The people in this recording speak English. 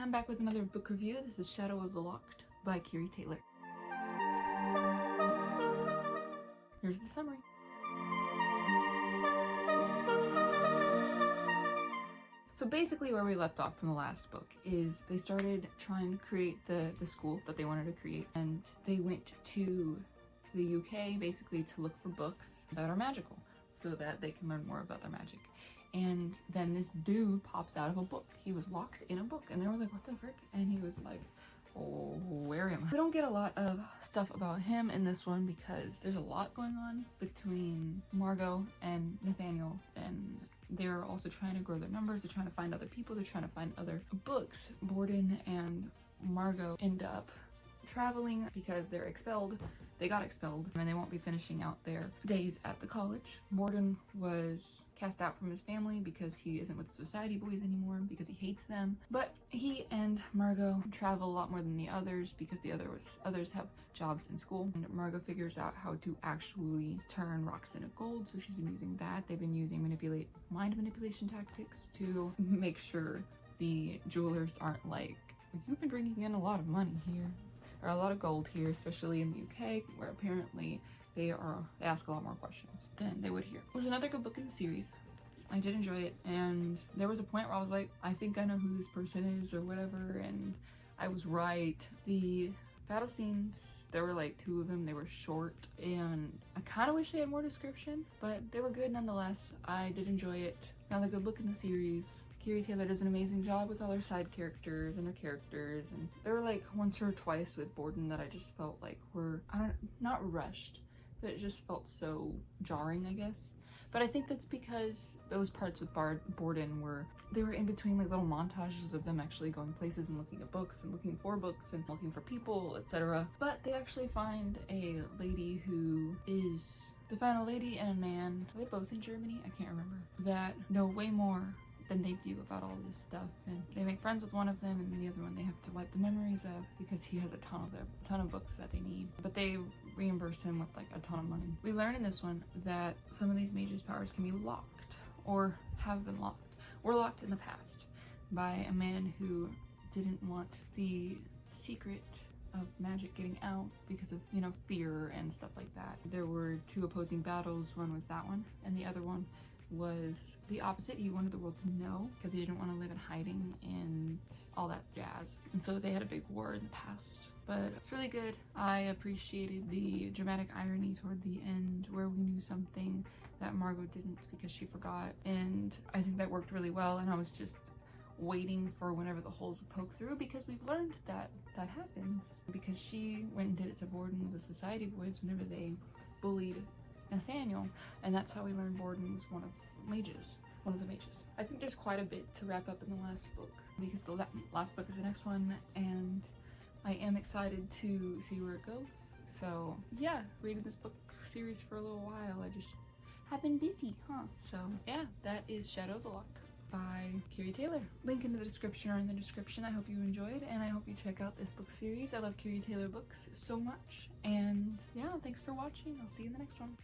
I'm back with another book review. This is Shadow of the Locked by Keary Taylor. Here's the summary. So basically where we left off from the last book is they started trying to create the school that they wanted to create, and they went to the UK basically to look for books that are magical so that they can learn more about their magic. And then this dude pops out of a book. He was locked in a book and they were like, what the frick? And he was like, oh, where am I? We don't get a lot of stuff about him in this one because there's a lot going on between Margot and Nathaniel, and they're also trying to grow their numbers. They're trying to find other people. They're trying to find other books. Borden and Margot end up traveling because they're expelled. They got expelled and they won't be finishing out their days at the college. Borden was cast out from his family because he isn't with the society boys anymore because he hates them. But he and Margot travel a lot more than the others because the others have jobs in school. And Margot figures out how to actually turn rocks into gold, so she's been using that. They've been using mind manipulation tactics to make sure the jewelers aren't like, you've been bringing in a lot of money here, or a lot of gold here, especially in the UK, where apparently they ask a lot more questions than they would here. It was another good book in the series. I did enjoy it, and there was a point where I was like, I think I know who this person is or whatever, and I was right. The battle scenes, there were like 2 of them. They were short, and I kind of wish they had more description, but they were good nonetheless. I did enjoy it. It's another good book in the series. Keary Taylor does an amazing job with all her side characters and her characters, and there were like once or twice with Borden that I just felt like were, not rushed, but it just felt so jarring, I guess. But I think that's because those parts with Borden were in between like little montages of them actually going places and looking at books and looking for books and looking for people, etc. But they actually find a lady they find a lady and a man, are they both in Germany? I can't remember, that know way more than they do about all this stuff, and they make friends with one of them, and the other one they have to wipe the memories of because he has a ton of books that they need, but they reimburse him with like a ton of money. We learn in this one that some of these mages' powers can be locked or have been locked or locked in the past by a man who didn't want the secret of magic getting out because of, you know, fear and stuff like that. There were 2 opposing battles. One was that one, and the other one was the opposite. He wanted the world to know because he didn't want to live in hiding and all that jazz. And so they had a big war in the past. But it's really good. I appreciated the dramatic irony toward the end where we knew something that Margot didn't because she forgot. And I think that worked really well, and I was just waiting for whenever the holes would poke through because we've learned that that happens. Because she went and did it to Borden with the society boys whenever they bullied Nathaniel, and that's how we learned Borden was one of the mages. I think there's quite a bit to wrap up in the last book because the last book is the next one, and I am excited to see where it goes. So yeah, reading this book series for a little while. I just have been busy, So yeah, that is Shadow of the Locked by Keary Taylor. Link in the description or in the description. I hope you enjoyed, and I hope you check out this book series. I love Keary Taylor books so much, and yeah, thanks for watching. I'll see you in the next one.